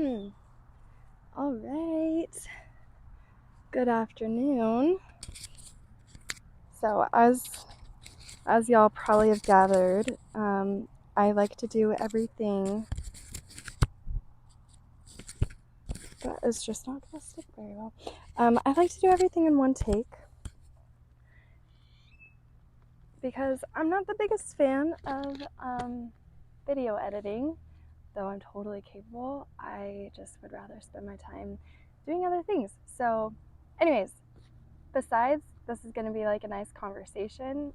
All right. Good afternoon. So as y'all probably have gathered, I like to do everything. That is just not gonna stick very well. I like to do everything in one take because I'm not the biggest fan of video editing, though I'm totally capable. I just would rather spend my time doing other things. So, anyways, besides, this is going to be like a nice conversation,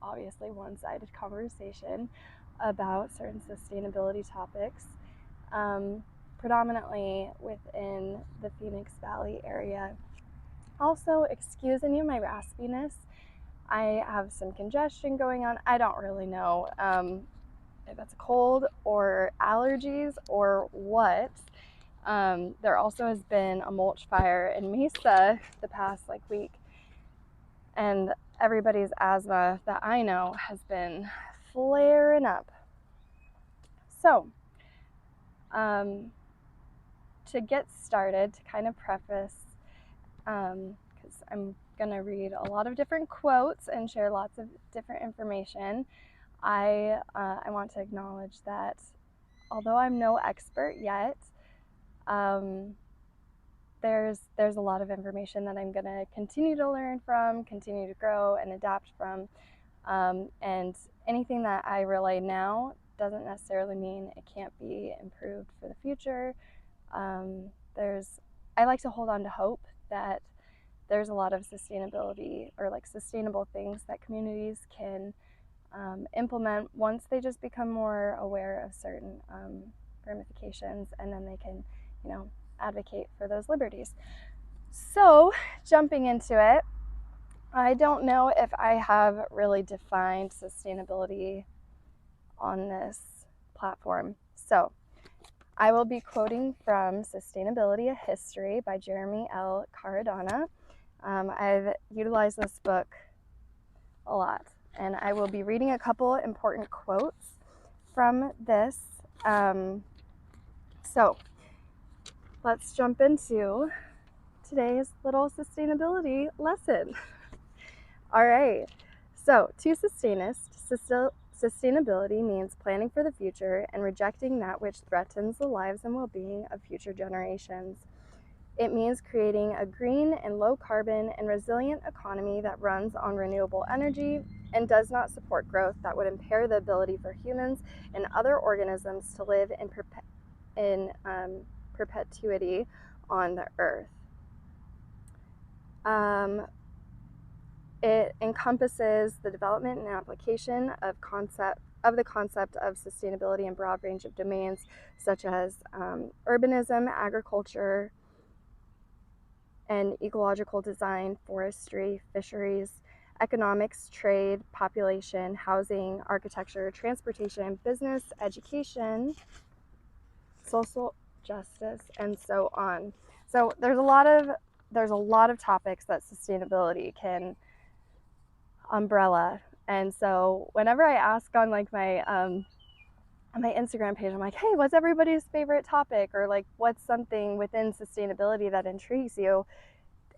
obviously one-sided conversation about certain sustainability topics, predominantly within the Phoenix Valley area. Also, excuse any of my raspiness. I have some congestion going on. I don't really know if it's a cold or allergies or what. There also has been a mulch fire in Mesa the past week, and everybody's asthma that I know has been flaring up. So, to get started, to kind of preface, because I'm going to read a lot of different quotes and share lots of different information, I want to acknowledge that although I'm no expert yet, there's a lot of information that I'm going to continue to learn from, continue to grow and adapt from, and anything that I relay now doesn't necessarily mean it can't be improved for the future. I like to hold on to hope that there's a lot of sustainability or sustainable things that communities can implement once they just become more aware of certain ramifications, and then they can, advocate for those liberties. So, jumping into it, I don't know if I have really defined sustainability on this platform. So, I will be quoting from Sustainability: A History by Jeremy L. Caradonna. I've utilized this book a lot, and I will be reading a couple important quotes from this. So, let's jump into today's little sustainability lesson. All right. So, to sustain-ist, sustainability means planning for the future and rejecting that which threatens the lives and well-being of future generations. It means creating a green and low-carbon and resilient economy that runs on renewable energy and does not support growth that would impair the ability for humans and other organisms to live in perpetuity on the earth. It encompasses the development and application of the concept of sustainability in a broad range of domains, such as urbanism, agriculture, and ecological design, forestry, fisheries, economics, trade, population, housing, architecture, transportation, business, education, social justice, and so on. So there's a lot of topics that sustainability can umbrella. And so whenever I ask on my Instagram page, I'm like, hey, what's everybody's favorite topic, or what's something within sustainability that intrigues you?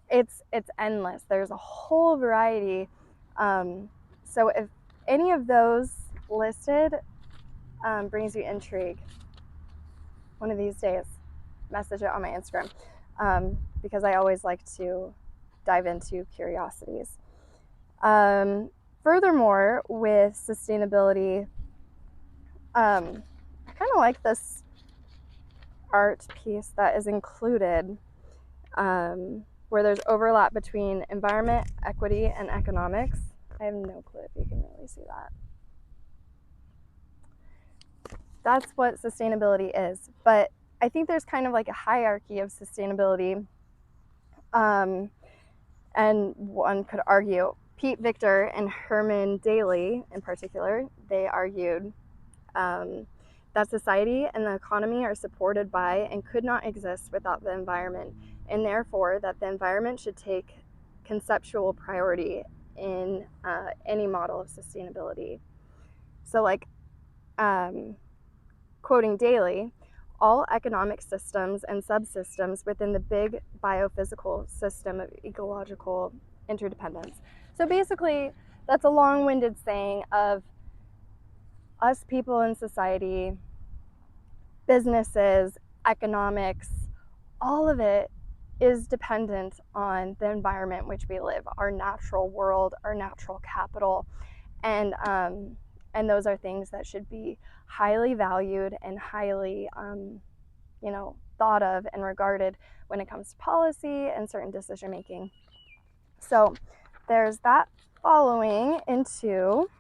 It's endless. There's a whole variety. So if any of those listed brings you intrigue, one of these days, message it on my Instagram, because I always like to dive into curiosities. Furthermore, with sustainability, I kind of like this art piece that is included, where there's overlap between environment, equity, and economics. I have no clue if you can really see that. That's what sustainability is. But I think there's kind of a hierarchy of sustainability. And one could argue, Pete Victor and Herman Daly in particular, they argued that society and the economy are supported by and could not exist without the environment, and therefore that the environment should take conceptual priority in any model of sustainability. So quoting Daly, all economic systems and subsystems within the big biophysical system of ecological interdependence. So basically, that's a long-winded saying of us people in society, businesses, economics, all of it is dependent on the environment in which we live, our natural world, our natural capital, and those are things that should be highly valued and highly, thought of and regarded when it comes to policy and certain decision making. So there's that following into.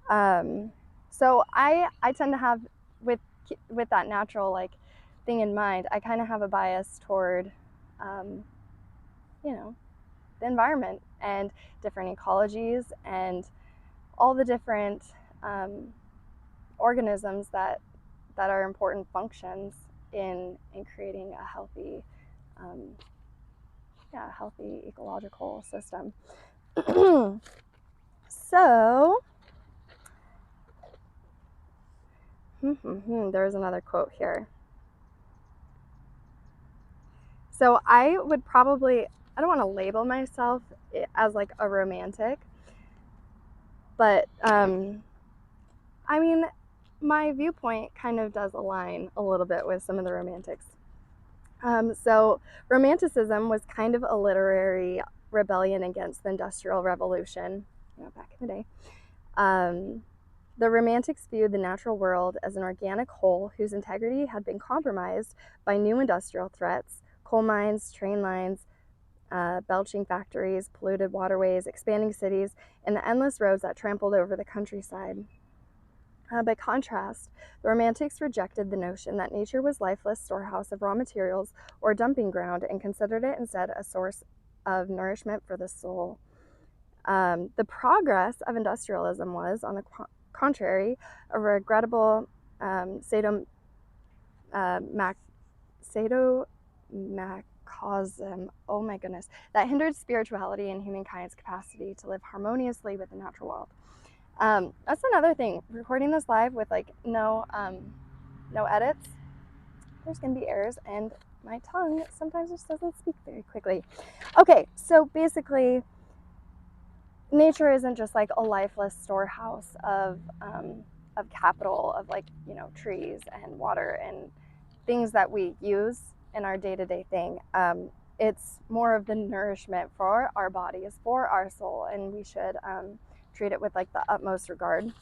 So I tend to have with that natural thing in mind, I kind of have a bias toward, the environment and different ecologies and all the different organisms that are important functions in creating a healthy, healthy ecological system. So, there's another quote here. So I would probably, I don't want to label myself as like a romantic, but I mean, my viewpoint kind of does align a little bit with some of the romantics. So Romanticism was kind of a literary rebellion against the Industrial Revolution, back in the day. The Romantics viewed the natural world as an organic whole whose integrity had been compromised by new industrial threats, coal mines, train lines, belching factories, polluted waterways, expanding cities, and the endless roads that trampled over the countryside. By contrast, the Romantics rejected the notion that nature was lifeless storehouse of raw materials or dumping ground and considered it instead a source of nourishment for the soul. The progress of industrialism was, on the contrary, a regrettable sadomasochism, oh my goodness, that hindered spirituality and humankind's capacity to live harmoniously with the natural world. That's another thing. Recording this live with no edits, there's gonna be errors, and my tongue sometimes just doesn't speak very quickly. Okay, so basically, nature isn't just like a lifeless storehouse of capital, of trees and water and things that we use in our day-to-day thing. It's more of the nourishment for our bodies, for our soul, and we should treat it with the utmost regard.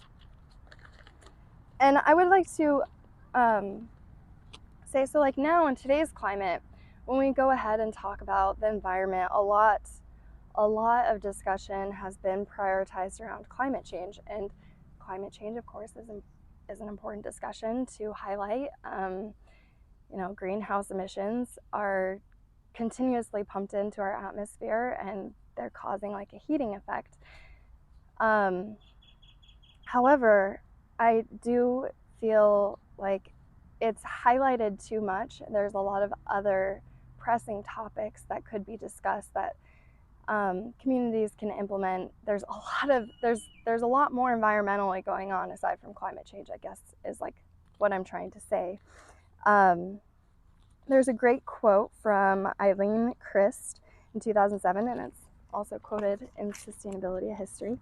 And I would like to say, so now in today's climate, when we go ahead and talk about the environment, a lot of discussion has been prioritized around climate change, and climate change, of course, is an important discussion to highlight. Greenhouse emissions are continuously pumped into our atmosphere, and they're causing a heating effect. However, I do feel like it's highlighted too much. There's a lot of other pressing topics that could be discussed that communities can implement. There's a lot more environmentally going on aside from climate change, I guess, is what I'm trying to say. There's a great quote from Eileen Christ in 2007, and it's also quoted in Sustainability: A History.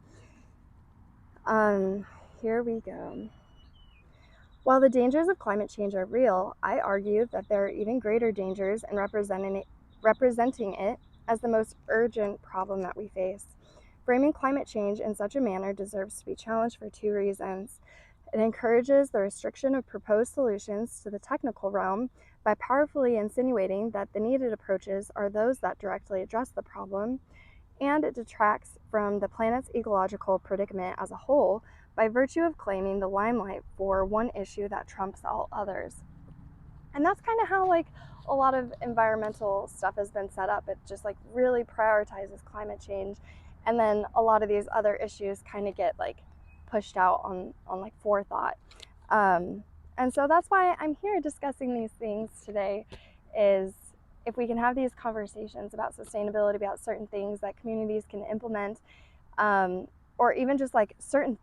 Here we go. While the dangers of climate change are real, I argue that there are even greater dangers in representing it as the most urgent problem that we face. Framing climate change in such a manner deserves to be challenged for two reasons. It encourages the restriction of proposed solutions to the technical realm by powerfully insinuating that the needed approaches are those that directly address the problem, and it detracts from the planet's ecological predicament as a whole by virtue of claiming the limelight for one issue that trumps all others. And that's kind of how a lot of environmental stuff has been set up. It just really prioritizes climate change, and then a lot of these other issues kind of get pushed out on forethought. And so that's why I'm here discussing these things today, is if we can have these conversations about sustainability, about certain things that communities can implement, or even just certain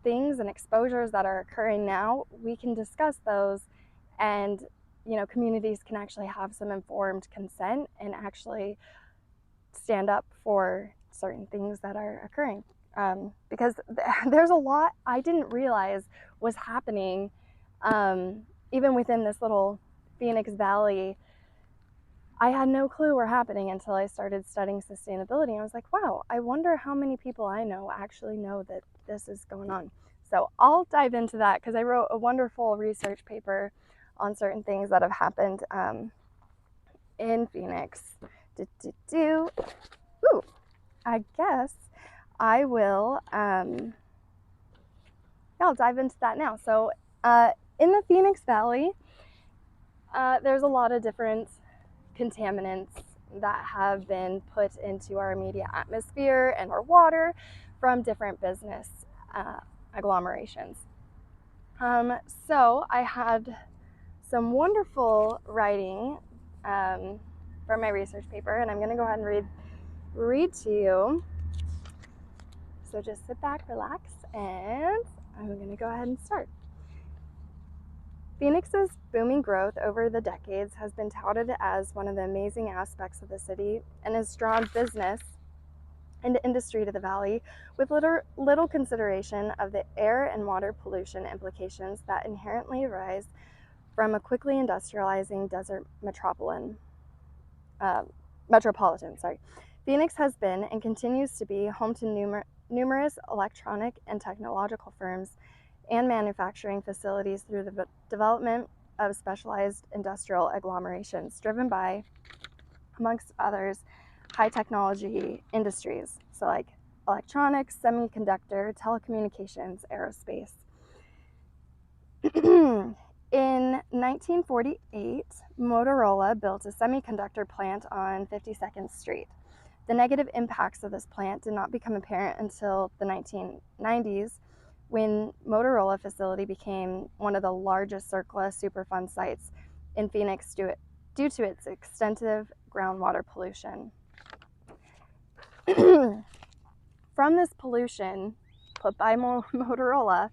things and exposures that are occurring now, we can discuss those and communities can actually have some informed consent and actually stand up for certain things that are occurring. Because there's a lot I didn't realize was happening even within this little Phoenix Valley. I had no clue were happening until I started studying sustainability. I was like, wow, I wonder how many people I know actually know that this is going on. So I'll dive into that because I wrote a wonderful research paper on certain things that have happened in Phoenix. Ooh, I guess I will, I'll dive into that now. So in the Phoenix Valley, there's a lot of different contaminants that have been put into our immediate atmosphere and our water from different business agglomerations. So I had some wonderful writing from my research paper, and I'm going to go ahead and read to you. So just sit back, relax, and I'm going to go ahead and start. Phoenix's booming growth over the decades has been touted as one of the amazing aspects of the city and has drawn business and industry to the valley with little consideration of the air and water pollution implications that inherently arise from a quickly industrializing desert metropolitan. Phoenix has been and continues to be home to numerous electronic and technological firms and manufacturing facilities through the development of specialized industrial agglomerations driven by, amongst others, high technology industries, so like electronics, semiconductor, telecommunications, aerospace. In 1948, Motorola built a semiconductor plant on 52nd Street. The negative impacts of this plant did not become apparent until the 1990s, when Motorola facility became one of the largest CERCLA Superfund sites in Phoenix due to its extensive groundwater pollution. From this pollution put by Motorola,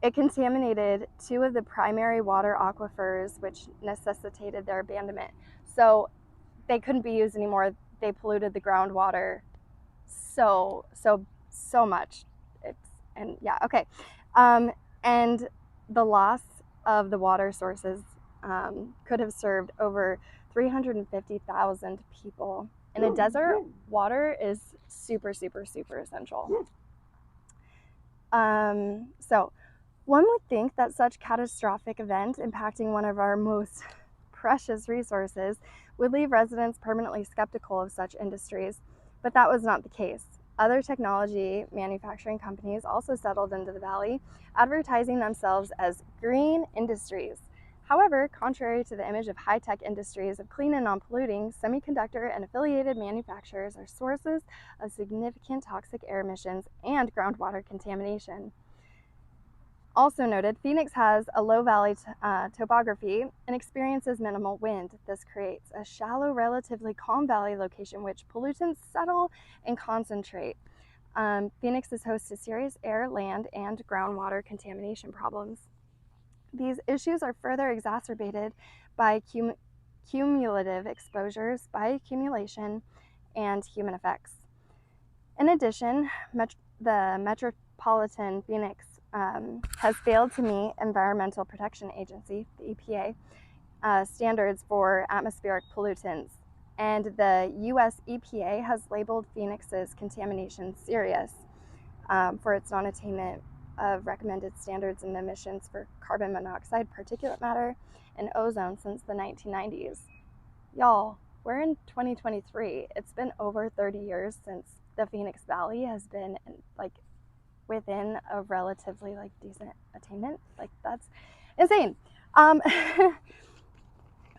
it contaminated two of the primary water aquifers, which necessitated their abandonment. So they couldn't be used anymore. They polluted the groundwater so much. And the loss of the water sources could have served over 350,000 people. In a desert, water is super essential. So one would think that such catastrophic event impacting one of our most precious resources would leave residents permanently skeptical of such industries, but that was not the case. Other technology manufacturing companies also settled into the valley, advertising themselves as green industries. However, contrary to the image of high-tech industries of clean and non-polluting, semiconductor and affiliated manufacturers are sources of significant toxic air emissions and groundwater contamination. Also noted, Phoenix has a low valley topography and experiences minimal wind. This creates a shallow, relatively calm valley location which pollutants settle and concentrate. Phoenix is host to serious air, land, and groundwater contamination problems. These issues are further exacerbated by cumulative exposures, bioaccumulation, and human effects. In addition, the Metropolitan Phoenix has failed to meet Environmental Protection Agency, the EPA, standards for atmospheric pollutants, and the US EPA has labeled Phoenix's contamination serious for its non-attainment of recommended standards in emissions for carbon monoxide, particulate matter, and ozone since the 1990s. Y'all, we're in 2023. It's been over 30 years since the Phoenix Valley has been within a relatively decent attainment. That's insane.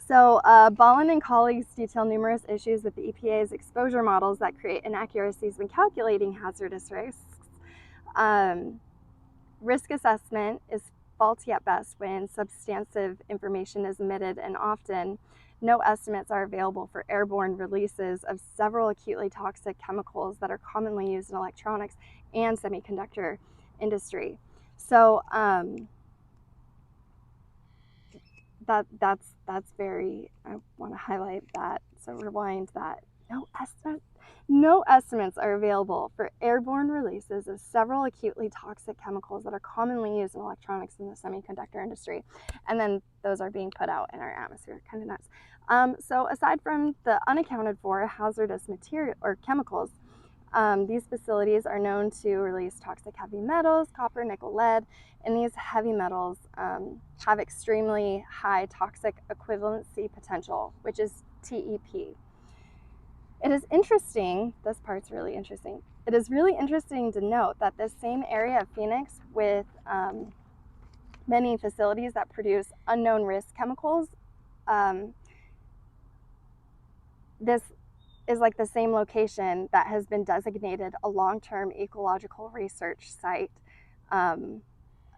So Ballin and colleagues detail numerous issues with the EPA's exposure models that create inaccuracies when calculating hazardous risks. Risk assessment is faulty at best when substantive information is omitted, and often no estimates are available for airborne releases of several acutely toxic chemicals that are commonly used in electronics and semiconductor industry. So that's very, I want to highlight that. So rewind that. No estimates are available for airborne releases of several acutely toxic chemicals that are commonly used in electronics in the semiconductor industry. And then those are being put out in our atmosphere. Kind of nuts. So aside from the unaccounted for hazardous material or chemicals, these facilities are known to release toxic heavy metals, copper, nickel, lead, and these heavy metals have extremely high toxic equivalency potential, which is TEP. It is interesting, this part's really interesting. It is really interesting to note that this same area of Phoenix with many facilities that produce unknown risk chemicals, this is like the same location that has been designated a long-term ecological research site, and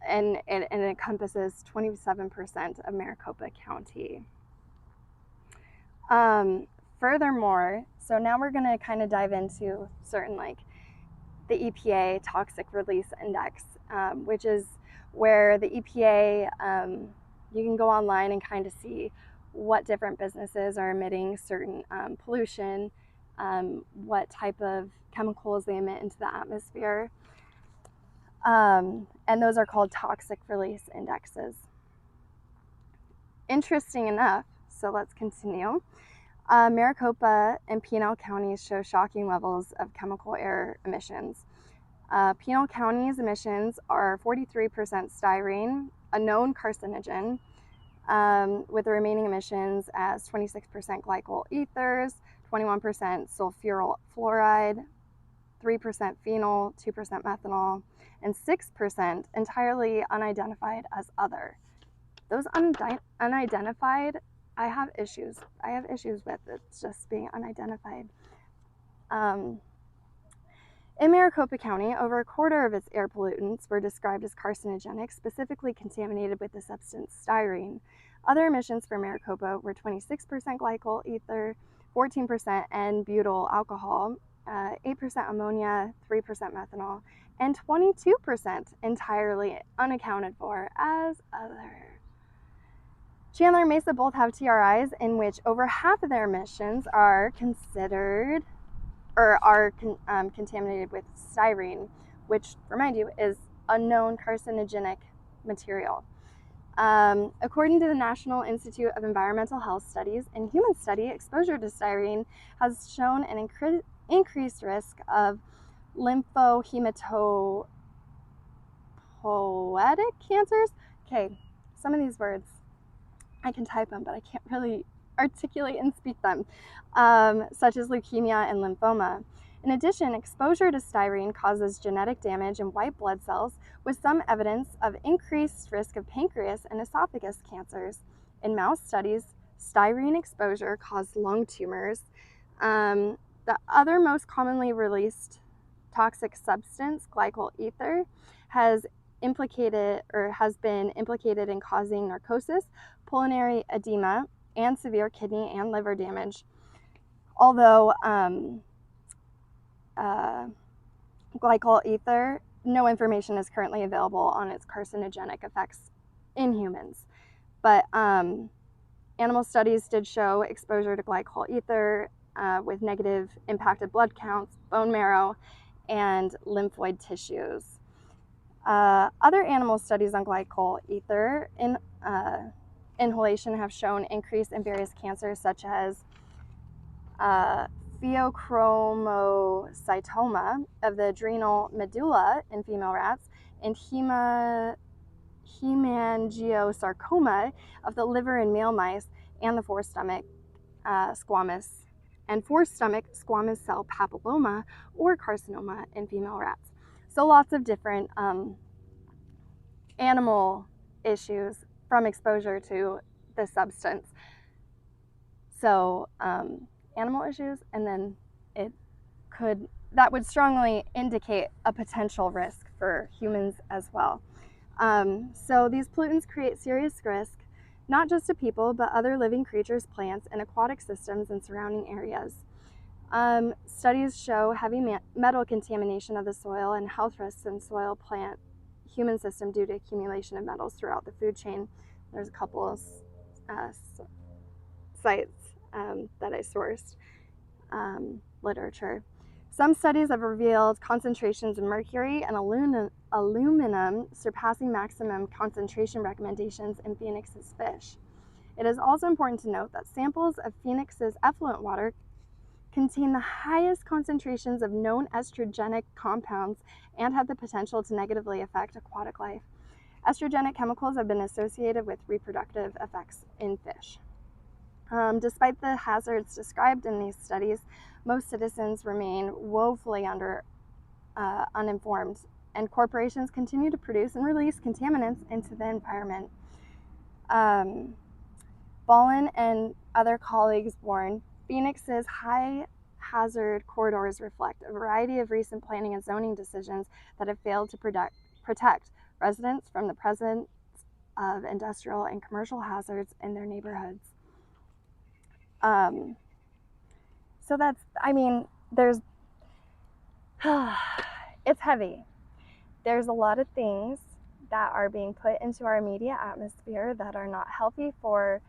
it encompasses 27% of Maricopa County. Furthermore, so now we're going to kind of dive into certain, like the EPA Toxic Release Index, which is where the EPA, you can go online and kind of see what different businesses are emitting certain pollution, what type of chemicals they emit into the atmosphere. And those are called toxic release indexes. Interesting enough, so let's continue. Maricopa and Pinal counties show shocking levels of chemical air emissions. Pinal County's emissions are 43% styrene, a known carcinogen, with the remaining emissions as 26% glycol ethers, 21% sulfuryl fluoride, 3% phenol, 2% methanol, and 6% entirely unidentified as other. Those unidentified, I have issues with. It's just being unidentified. In Maricopa County, over a quarter of its air pollutants were described as carcinogenic, specifically contaminated with the substance styrene. Other emissions for Maricopa were 26% glycol ether, 14% N-butyl alcohol, 8% ammonia, 3% methanol, and 22% entirely unaccounted for as other. Chandler and Mesa both have TRIs in which over half of their emissions are considered or are contaminated with styrene, which, remind you, is a known carcinogenic material. According to the National Institute of Environmental Health Studies and Human Study, exposure to styrene has shown an increased risk of lymphohematopoietic cancers. Okay, some of these words, I can type them, but I can't really articulate and speak them, such as leukemia and lymphoma. In addition, exposure to styrene causes genetic damage in white blood cells, with some evidence of increased risk of pancreas and esophagus cancers. In mouse studies, styrene exposure caused lung tumors. The other most commonly released toxic substance, glycol ether, has been implicated in causing narcosis, pulmonary edema, and severe kidney and liver damage. Although glycol ether, no information is currently available on its carcinogenic effects in humans. But animal studies did show exposure to glycol ether with negative impacted blood counts, bone marrow, and lymphoid tissues. Other animal studies on glycol ether inhalation have shown increase in various cancers such as pheochromocytoma of the adrenal medulla in female rats and hemangiosarcoma of the liver in male mice and the forestomach squamous cell papilloma or carcinoma in female rats. So lots of different animal issues from exposure to this substance. So animal issues, and then that would strongly indicate a potential risk for humans as well. So these pollutants create serious risk, not just to people, but other living creatures, plants, and aquatic systems in surrounding areas. Studies show heavy metal contamination of the soil and health risks in soil, plant, human system due to accumulation of metals throughout the food chain. There's a couple of sites that I sourced literature. Some studies have revealed concentrations of mercury and aluminum surpassing maximum concentration recommendations in Phoenix's fish. It is also important to note that samples of Phoenix's effluent water contain the highest concentrations of known estrogenic compounds and have the potential to negatively affect aquatic life. Estrogenic chemicals have been associated with reproductive effects in fish. Despite the hazards described in these studies, most citizens remain woefully uninformed, and corporations continue to produce and release contaminants into the environment. Ballin and other colleagues warn Phoenix's high hazard corridors reflect a variety of recent planning and zoning decisions that have failed to protect residents from the presence of industrial and commercial hazards in their neighborhoods. So that's, I mean, there's, it's heavy. There's a lot of things that are being put into our immediate atmosphere that are not healthy for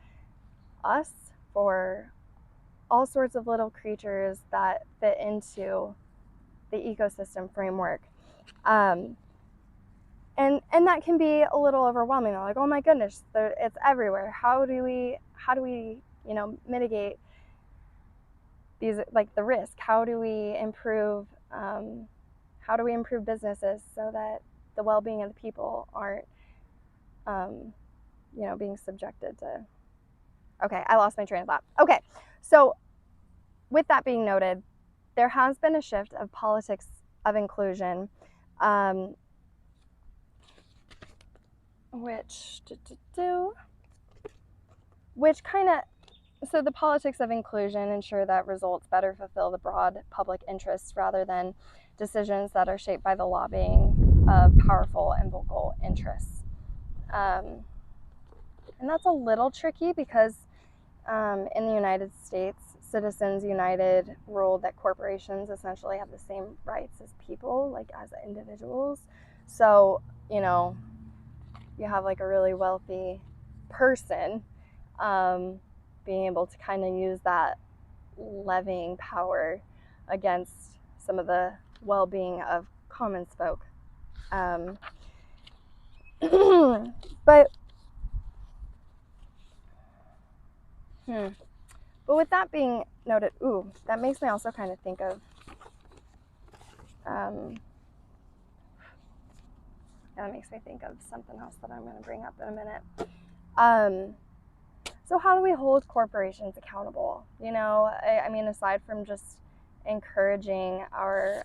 us, for all sorts of little creatures that fit into the ecosystem framework. And that can be a little overwhelming. Like, oh my goodness, it's everywhere. How do we, mitigate these, like the risk? How do we improve businesses so that the well-being of the people aren't, being subjected to. Okay, I lost my train of thought. Okay, so with that being noted, there has been a shift of politics of inclusion, which kind of, so the politics of inclusion ensure that results better fulfill the broad public interests rather than decisions that are shaped by the lobbying of powerful and vocal interests. And that's a little tricky because in the United States, Citizens United ruled that corporations essentially have the same rights as people, like as individuals. So, you have like a really wealthy person being able to kind of use that levying power against some of the well-being of common folk. But with that being noted, that makes me also kind of think of that makes me think of something else that I'm going to bring up in a minute. So how do we hold corporations accountable? I mean, aside from just encouraging our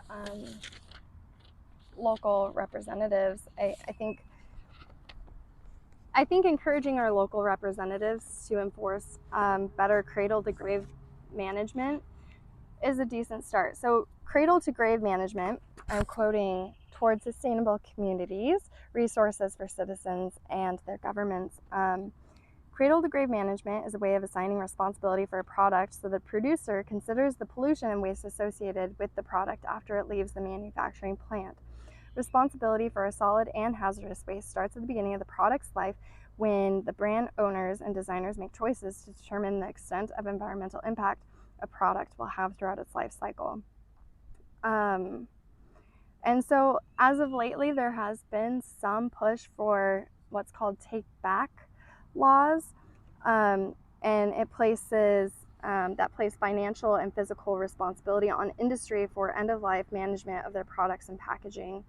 local representatives, I think encouraging our local representatives to enforce better cradle-to-grave management is a decent start. So cradle-to-grave management, I'm quoting, towards sustainable communities, resources for citizens and their governments. Cradle-to-grave management is a way of assigning responsibility for a product so the producer considers the pollution and waste associated with the product after it leaves the manufacturing plant. Responsibility for a solid and hazardous waste starts at the beginning of the product's life when the brand owners and designers make choices to determine the extent of environmental impact a product will have throughout its life cycle. And so as of lately, there has been some push for what's called take-back laws, and it places financial and physical responsibility on industry for end-of-life management of their products and packaging.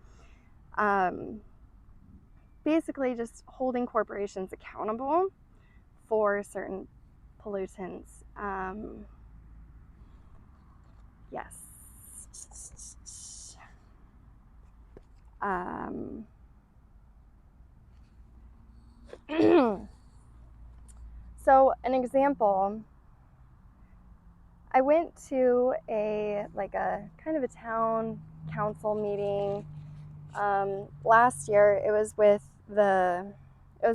Basically just holding corporations accountable for certain pollutants. Yes. So an example, I went to a kind of a town council meeting last year. It was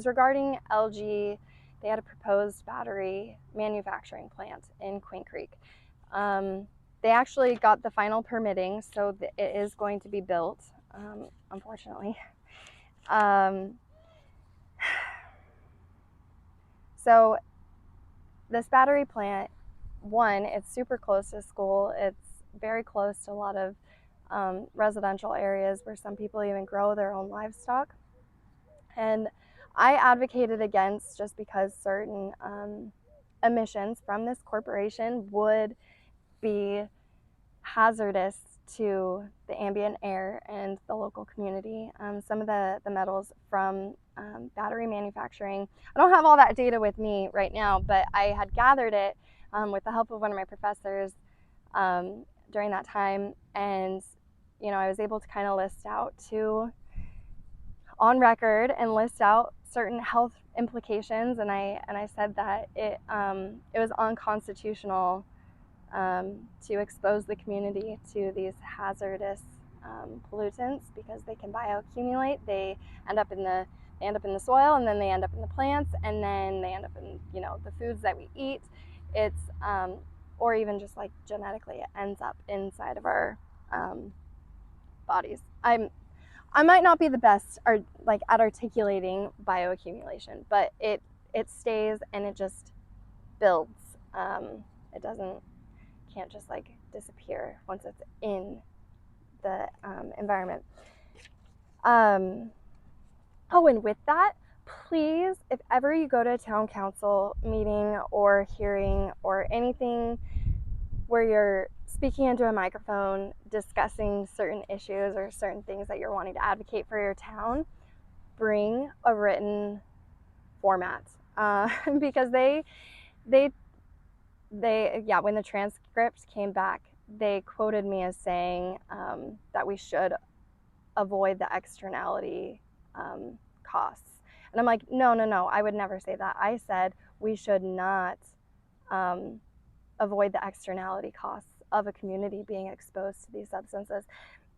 regarding LG. They had a proposed battery manufacturing plant in Queen Creek. They actually got the final permitting, so it is going to be built, unfortunately. So this battery plant, one, it's super close to school. It's very close to a lot of residential areas where some people even grow their own livestock. And I advocated against just because certain emissions from this corporation would be hazardous to the ambient air and the local community. Some of the metals from battery manufacturing, I don't have all that data with me right now, but I had gathered it with the help of one of my professors during that time. And, you know, I was able to kind of list out on record and list out certain health implications. And I said that it was unconstitutional to expose the community to these hazardous pollutants because they can bioaccumulate. They end up in the soil, and then they end up in the plants, and then they end up in, you know, the foods that we eat. It's or even just like genetically, it ends up inside of our bodies. I might not be the best at articulating bioaccumulation, but it stays and it just builds. It can't just like disappear once it's in the environment. Oh, and with that, please, if ever you go to a town council meeting or hearing or anything where you're speaking into a microphone, discussing certain issues or certain things that you're wanting to advocate for your town, bring a written format because they when the transcript came back, they quoted me as saying that we should avoid the externality costs. And I'm like, no, I would never say that. I said we should not avoid the externality costs of a community being exposed to these substances.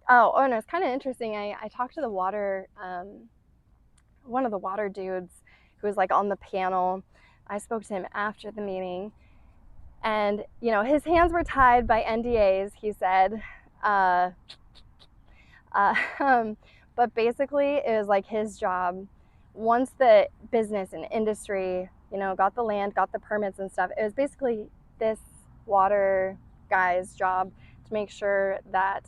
Oh, and it's kind of interesting. I talked to the water, one of the water dudes who was like on the panel. I spoke to him after the meeting. And, you know, his hands were tied by NDAs, he said. But basically, it was like his job. Once the business and industry, you know, got the land, got the permits and stuff, it was basically this water guy's job to make sure that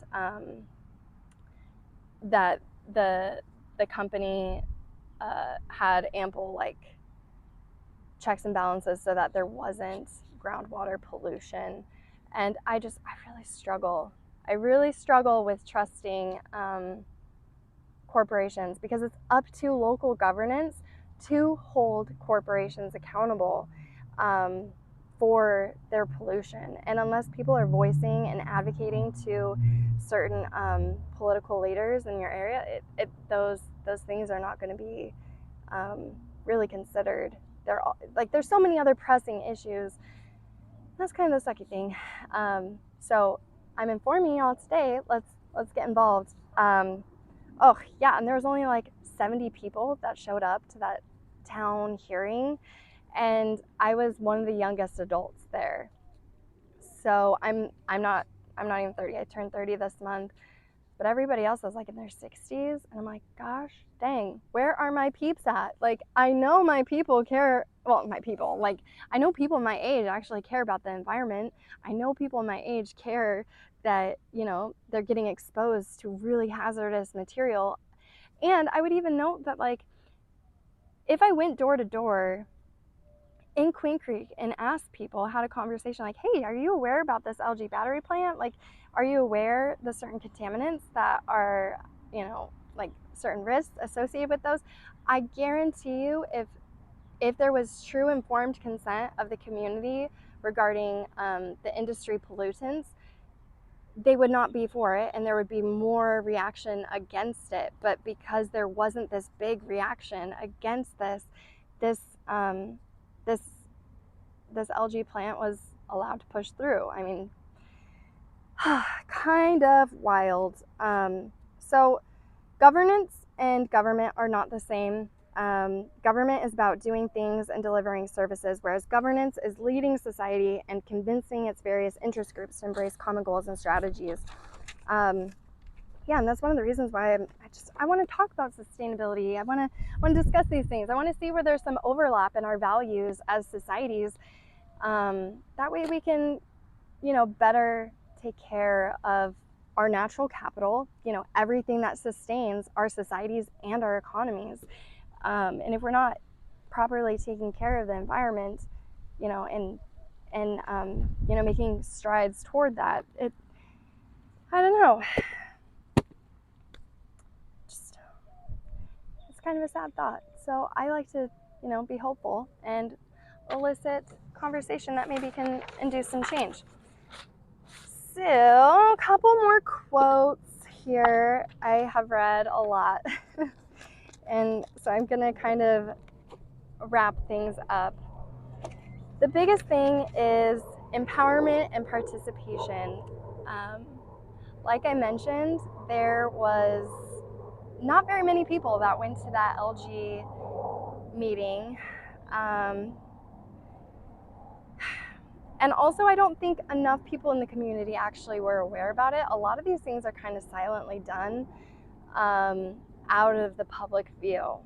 that the company had ample like checks and balances so that there wasn't groundwater pollution. And I really struggle with trusting corporations because it's up to local governance to hold corporations accountable for their pollution. And unless people are voicing and advocating to certain political leaders in your area, those things are not going to be really considered. There's so many other pressing issues. That's kind of the sucky thing. So I'm informing y'all today. Let's get involved. Oh yeah, and there was only like 70 people that showed up to that town hearing, and I was one of the youngest adults there. So I'm not even 30. I turned 30 this month, but everybody else was like in their 60s, and I'm like, gosh dang, where are my peeps at? Like, I know my people care. Well, I know people my age actually care about the environment. I know people my age care that, you know, they're getting exposed to really hazardous material. And I would even note that, like, if I went door to door in Queen Creek and asked people, had a conversation like, hey, are you aware about this LG battery plant? Like, are you aware the certain contaminants that are, you know, like certain risks associated with those? I guarantee you, if there was true informed consent of the community regarding the industry pollutants, they would not be for it, and there would be more reaction against it. But because there wasn't this big reaction against this LG plant was allowed to push through. I mean, kind of wild. So governance and government are not the same. Government is about doing things and delivering services, whereas governance is leading society and convincing its various interest groups to embrace common goals and strategies. Yeah, and that's one of the reasons why I want to talk about sustainability. I want to discuss these things. I want to see where there's some overlap in our values as societies. That way we can, better take care of our natural capital, everything that sustains our societies and our economies. And if we're not properly taking care of the environment, and making strides toward that, I don't know, just, it's kind of a sad thought. So I like to, be hopeful and elicit conversation that maybe can induce some change. So, a couple more quotes here. I have read a lot. And so I'm going to kind of wrap things up. The biggest thing is empowerment and participation. Like I mentioned, there was not very many people that went to that LG meeting. And also, I don't think enough people in the community actually were aware about it. A lot of these things are kind of silently done out of the public view.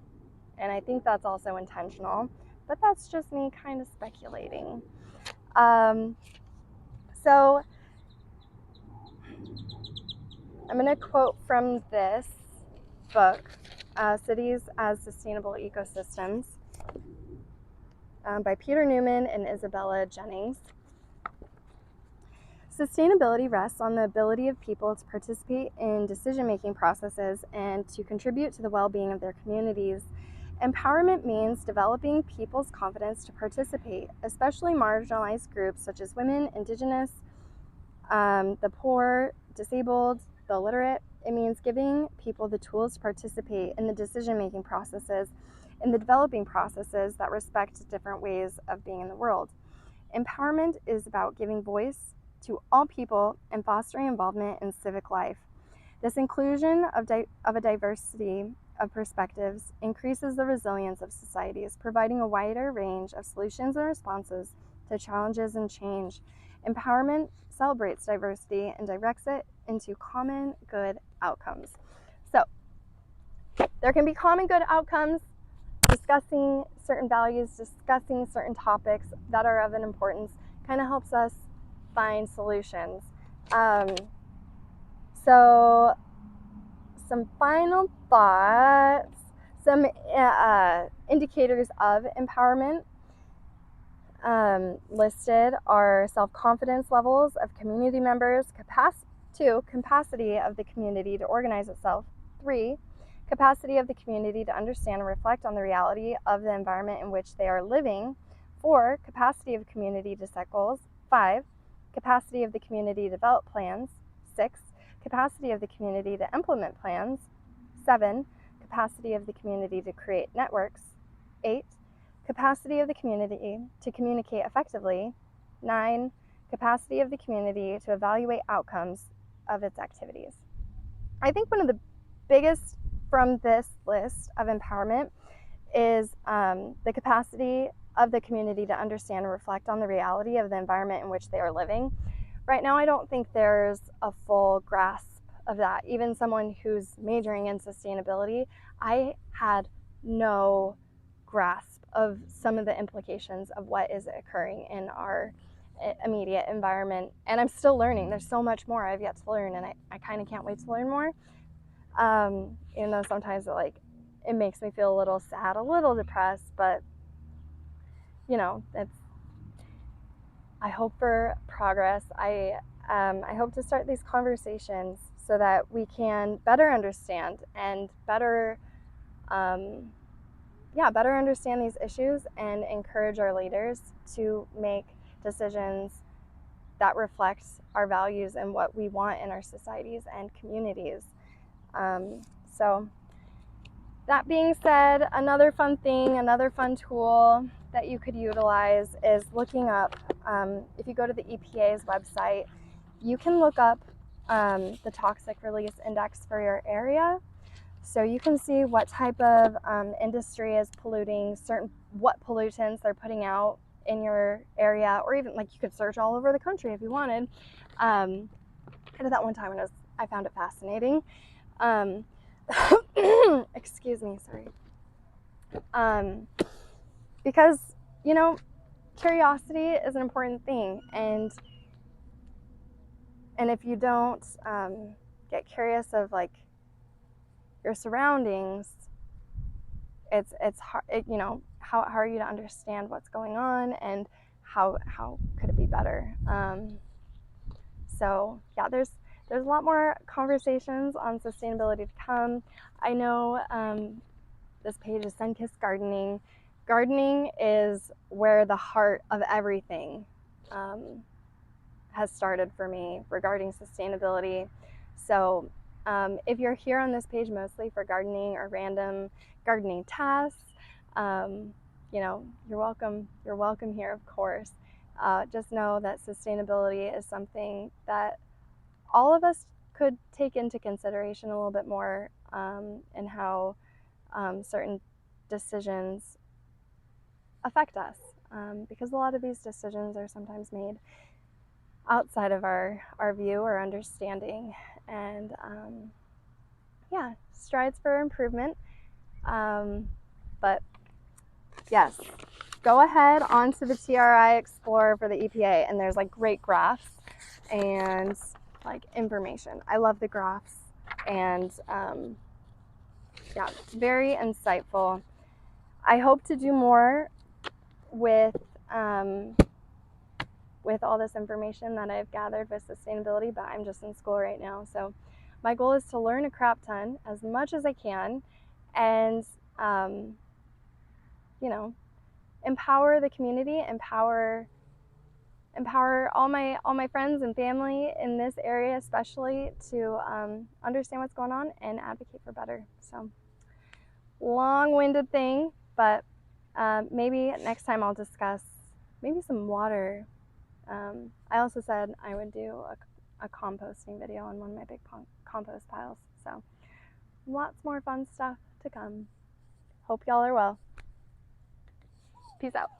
And I think that's also intentional. But that's just me kind of speculating. So I'm going to quote from this book, Cities as Sustainable Ecosystems, by Peter Newman and Isabella Jennings. Sustainability rests on the ability of people to participate in decision-making processes and to contribute to the well-being of their communities. Empowerment means developing people's confidence to participate, especially marginalized groups such as women, indigenous, the poor, disabled, the illiterate. It means giving people the tools to participate in the decision-making processes, in the developing processes that respect different ways of being in the world. Empowerment is about giving voice to all people and fostering involvement in civic life. This inclusion of a diversity of perspectives increases the resilience of societies, providing a wider range of solutions and responses to challenges and change. Empowerment celebrates diversity and directs it into common good outcomes. So, there can be common good outcomes, discussing certain values, discussing certain topics that are of an importance, kind of helps us find solutions. So some final thoughts, some indicators of empowerment listed are self-confidence levels of community members, capacity of the community to organize itself, 3, capacity of the community to understand and reflect on the reality of the environment in which they are living, 4, capacity of the community to set goals, 5, capacity of the community to develop plans, 6, capacity of the community to implement plans, 7, capacity of the community to create networks, 8, capacity of the community to communicate effectively, 9, capacity of the community to evaluate outcomes of its activities. I think one of the biggest from this list of empowerment is the capacity of the community to understand and reflect on the reality of the environment in which they are living. Right now, I don't think there's a full grasp of that. Even someone who's majoring in sustainability, I had no grasp of some of the implications of what is occurring in our immediate environment. And I'm still learning. There's so much more I've yet to learn, and I kind of can't wait to learn more. Even though sometimes it makes me feel a little sad, a little depressed, but I hope for progress. I hope to start these conversations so that we can better understand and better understand these issues and encourage our leaders to make decisions that reflect our values and what we want in our societies and communities. So that being said, another fun tool that you could utilize is looking up, if you go to the EPA's website, you can look up the toxic release index for your area. So you can see what type of industry is polluting, what pollutants they're putting out in your area, or even you could search all over the country if you wanted. I did that one time and I found it fascinating. Excuse me, sorry. Because, curiosity is an important thing, and if you don't get curious of like your surroundings, it's hard. How are you to understand what's going on, and how could it be better? So yeah, there's a lot more conversations on sustainability to come. I know this page is Sunkissed Gardening. Gardening is where the heart of everything has started for me regarding sustainability. So if you're here on this page mostly for gardening or random gardening tasks, you're welcome. You're welcome here, of course. Just know that sustainability is something that all of us could take into consideration a little bit more in how certain decisions affect us, because a lot of these decisions are sometimes made outside of our view or understanding. And yeah, strides for improvement. But yes, go ahead onto the TRI Explorer for the EPA, and there's like great graphs and like information. I love the graphs, and yeah, very insightful. I hope to do more with all this information that I've gathered with sustainability, but I'm just in school right now. So my goal is to learn a crap ton, as much as I can, and empower the community, empower all my friends and family in this area, especially, to understand what's going on and advocate for better. So long-winded thing, but maybe next time I'll discuss maybe some water. I also said I would do a composting video on one of my big compost piles. So lots more fun stuff to come. Hope y'all are well. Peace out.